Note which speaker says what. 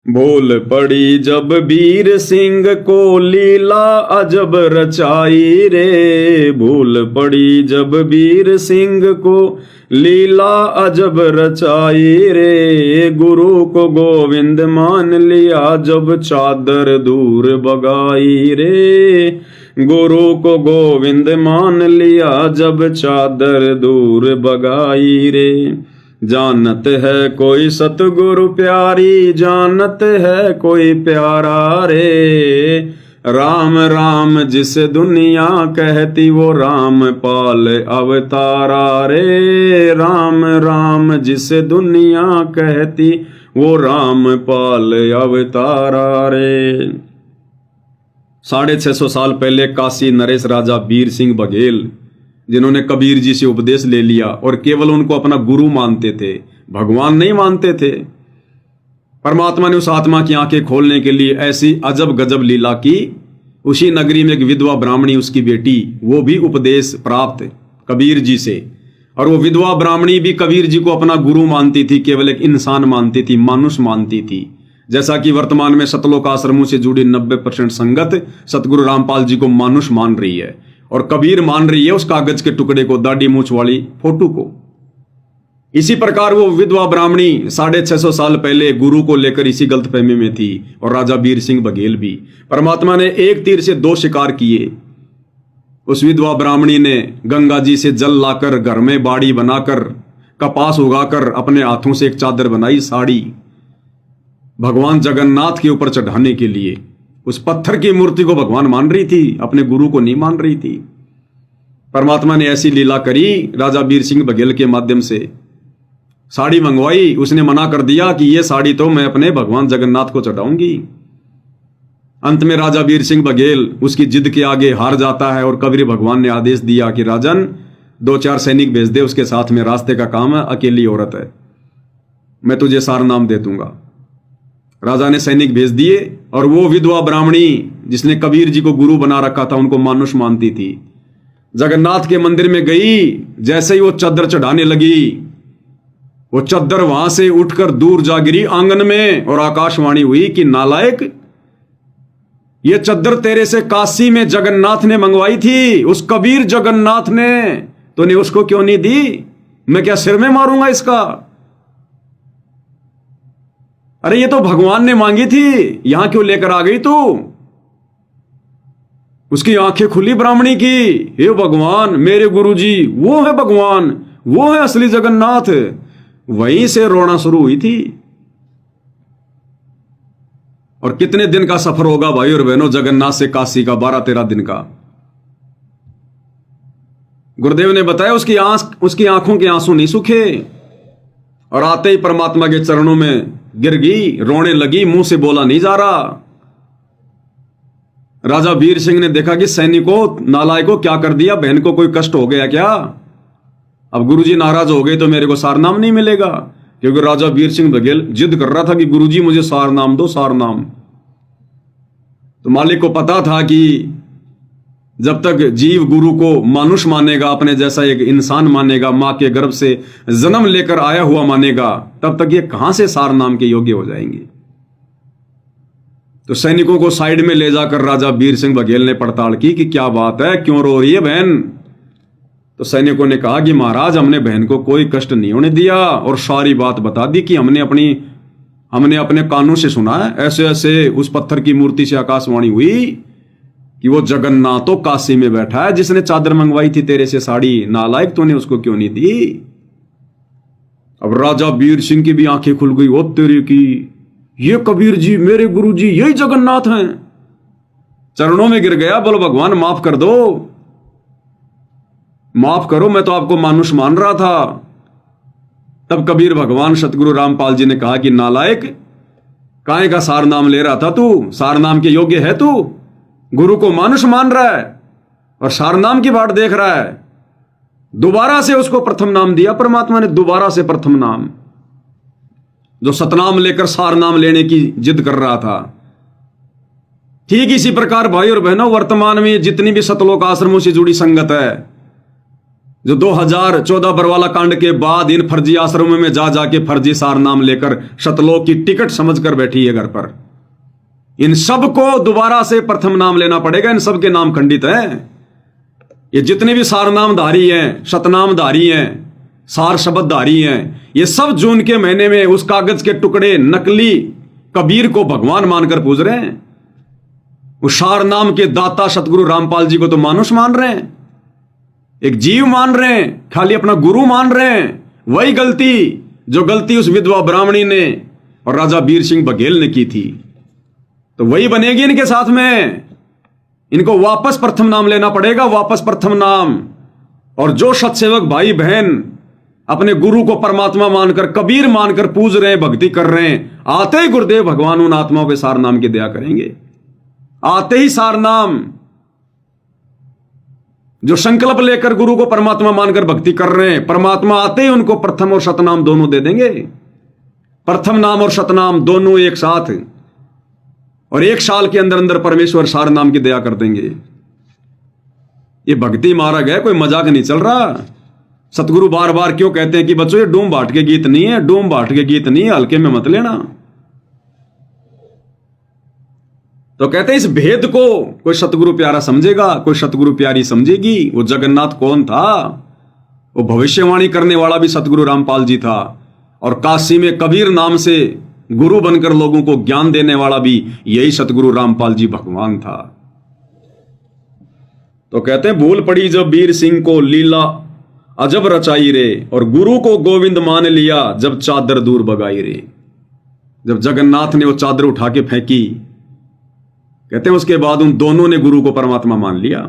Speaker 1: भूल पड़ी जब वीर सिंह को लीला अजब रचाई रे। भूल पड़ी जब वीर सिंह को लीला अजब रचाई रे। गुरु को गोविंद मान लिया जब चादर दूर बगाई रे। गुरु को गोविंद मान लिया जब चादर दूर बगाई रे। जानत है कोई सतगुरु प्यारी, जानत है कोई प्यारा रे। राम राम जिस दुनिया कहती वो राम पाल अवतारा रे। राम राम जिस दुनिया कहती वो राम पाल अवतारा रे। 650 साल पहले काशी नरेश राजा वीर सिंह बघेल, जिन्होंने कबीर जी से उपदेश ले लिया और केवल उनको अपना गुरु मानते थे, भगवान नहीं मानते थे। परमात्मा ने उस आत्मा की आंखें खोलने के लिए ऐसी अजब गजब लीला की। उसी नगरी में एक विधवा ब्राह्मणी, उसकी बेटी, वो भी उपदेश प्राप्त कबीर जी से। और वो विधवा ब्राह्मणी भी कबीर जी को अपना गुरु मानती थी, केवल एक इंसान मानती थी, मानुष मानती थी। जैसा कि वर्तमान में सतलोक आश्रमों से जुड़ी 90% संगत सतगुरु रामपाल जी को मानुष मान रही है और कबीर मान रही है उस कागज के टुकड़े को, दाढ़ी मूछ वाली फोटो को। इसी प्रकार वो विधवा ब्राह्मणी 650 साल पहले गुरु को लेकर इसी गलतफहमी में थी, और राजा वीर सिंह बघेल भी। परमात्मा ने एक तीर से दो शिकार किए। उस विधवा ब्राह्मणी ने गंगा जी से जल लाकर, घर में बाड़ी बनाकर, कपास उगाकर अपने हाथों से एक चादर बनाई, साड़ी, भगवान जगन्नाथ के ऊपर चढ़ाने के लिए। उस पत्थर की मूर्ति को भगवान मान रही थी, अपने गुरु को नहीं मान रही थी। परमात्मा ने ऐसी लीला करी, राजा वीर सिंह बघेल के माध्यम से साड़ी मंगवाई। उसने मना कर दिया कि यह साड़ी तो मैं अपने भगवान जगन्नाथ को चढ़ाऊंगी। अंत में राजा वीर सिंह बघेल उसकी जिद के आगे हार जाता है और कबीर भगवान ने आदेश दिया कि राजन 2-4 सैनिक भेज दे, उसके साथ में रास्ते का काम है, अकेली औरत है, मैं तुझे सार नाम दे दूंगा। राजा ने सैनिक भेज दिए और वो विधवा ब्राह्मणी जिसने कबीर जी को गुरु बना रखा था, उनको मानुष मानती थी, जगन्नाथ के मंदिर में गई। जैसे ही वो चद्दर चढ़ाने लगी, वो चद्दर वहां से उठकर दूर जा गिरी आंगन में, और आकाशवाणी हुई कि नालायक, ये चद्दर तेरे से काशी में जगन्नाथ ने मंगवाई थी, उस कबीर जगन्नाथ ने, तूने उसको क्यों नहीं दी? मैं क्या सिर में मारूंगा इसका? अरे ये तो भगवान ने मांगी थी, यहां क्यों लेकर आ गई तू? उसकी आंखें खुली ब्राह्मणी की, हे भगवान, मेरे गुरुजी वो है भगवान, वो है असली जगन्नाथ। वहीं से रोना शुरू हुई थी। और कितने दिन का सफर होगा भाई और बहनों, जगन्नाथ से काशी का 12-13 दिन का। गुरुदेव ने बताया उसकी आंखों के आंसू नहीं सूखे, और आते ही परमात्मा के चरणों में गिर गई, रोने लगी, मुंह से बोला नहीं जा रहा। राजा वीर सिंह ने देखा कि सैनिकों, नालायकों, क्या कर दिया, बहन को कोई कष्ट हो गया क्या? अब गुरुजी नाराज हो गए तो मेरे को सार नाम नहीं मिलेगा, क्योंकि राजा वीर सिंह बघेल जिद कर रहा था कि गुरुजी मुझे सार नाम दो, सार नाम। तो मालिक को पता था कि जब तक जीव गुरु को मानुष मानेगा, अपने जैसा एक इंसान मानेगा, मां के गर्भ से जन्म लेकर आया हुआ मानेगा, तब तक ये कहां से सार नाम के योग्य हो जाएंगे। तो सैनिकों को साइड में ले जाकर राजा वीर सिंह बघेल ने पड़ताल की कि क्या बात है, क्यों रो रही है बहन? तो सैनिकों ने कहा कि महाराज, हमने बहन को कोई कष्ट नहीं होने दिया, और सारी बात बता दी कि हमने अपने कानों से सुना है, ऐसे ऐसे उस पत्थर की मूर्ति से आकाशवाणी हुई कि वो जगन्नाथ तो काशी में बैठा है, जिसने चादर मंगवाई थी तेरे से साड़ी, नालायक, तूने उसको क्यों नहीं दी? अब राजा वीर सिंह की भी आंखें खुल गई, ओ तेरे की, ये कबीर जी, मेरे गुरु जी, यही जगन्नाथ हैं। चरणों में गिर गया, बोलो भगवान माफ कर दो, माफ करो, मैं तो आपको मानुष मान रहा था। तब कबीर भगवान सतगुरु रामपाल जी ने कहा कि नालायक, काहे का सार नाम ले रहा था तू? सार नाम के योग्य है तू? गुरु को मानुष मान रहा है और सार नाम की बाट देख रहा है। दोबारा से उसको प्रथम नाम दिया परमात्मा ने, दोबारा से प्रथम नाम, जो सतनाम लेकर सार नाम लेने की जिद कर रहा था। ठीक इसी प्रकार भाई और बहनों, वर्तमान में जितनी भी सतलोक आश्रमों से जुड़ी संगत है, जो 2014 बरवाला कांड के बाद इन फर्जी आश्रमों में जा जाके फर्जी सार नाम लेकर शतलोक की टिकट समझकर बैठी है घर पर, इन सबको दोबारा से प्रथम नाम लेना पड़ेगा। इन सब के नाम खंडित हैं। ये जितने भी सार नामधारी हैं, शतनामधारी हैं, सार शब्दधारी हैं, ये सब जून के महीने में उस कागज के टुकड़े नकली कबीर को भगवान मानकर पूज रहे हैं। उस सार नाम के दाता सतगुरु रामपाल जी को तो मानुष मान रहे हैं, एक जीव मान रहे हैं, खाली अपना गुरु मान रहे हैं। वही गलती जो गलती उस विधवा ब्राह्मणी ने और राजा बीर सिंह बघेल ने की थी, तो वही बनेगी इनके साथ में। इनको वापस प्रथम नाम लेना पड़ेगा, वापस प्रथम नाम। और जो सत्सेवक भाई बहन अपने गुरु को परमात्मा मानकर, कबीर मानकर पूज रहे हैं, भक्ति कर रहे हैं, आते ही गुरुदेव भगवान उन आत्माओं पे सार नाम की दया करेंगे। आते ही सार नाम, जो संकल्प लेकर गुरु को परमात्मा मानकर भक्ति कर रहे हैं, परमात्मा आते ही उनको प्रथम और शतनाम दोनों दे देंगे। प्रथम नाम और शतनाम दोनों एक साथ, और 1 साल के अंदर अंदर परमेश्वर सार नाम की दया कर देंगे। ये भक्ति मार्ग है, कोई मजाक नहीं चल रहा। सतगुरु बार बार क्यों कहते हैं कि बच्चों ये डूम भाट के गीत नहीं है, डूम भाट के गीत नहीं है, हल्के में मत लेना। तो कहते हैं इस भेद को कोई सतगुरु प्यारा समझेगा, कोई सतगुरु प्यारी समझेगी। वो जगन्नाथ कौन था? वो भविष्यवाणी करने वाला भी सतगुरु रामपाल जी था, और काशी में कबीर नाम से गुरु बनकर लोगों को ज्ञान देने वाला भी यही सतगुरु रामपाल जी भगवान था। तो कहते हैं भूल पड़ी जब बीर सिंह को लीला अजब रचाई रे, और गुरु को गोविंद मान लिया जब चादर दूर बगाई रे। जब जगन्नाथ ने वो चादर उठा के फेंकी, कहते हैं उसके बाद उन दोनों ने गुरु को परमात्मा मान लिया।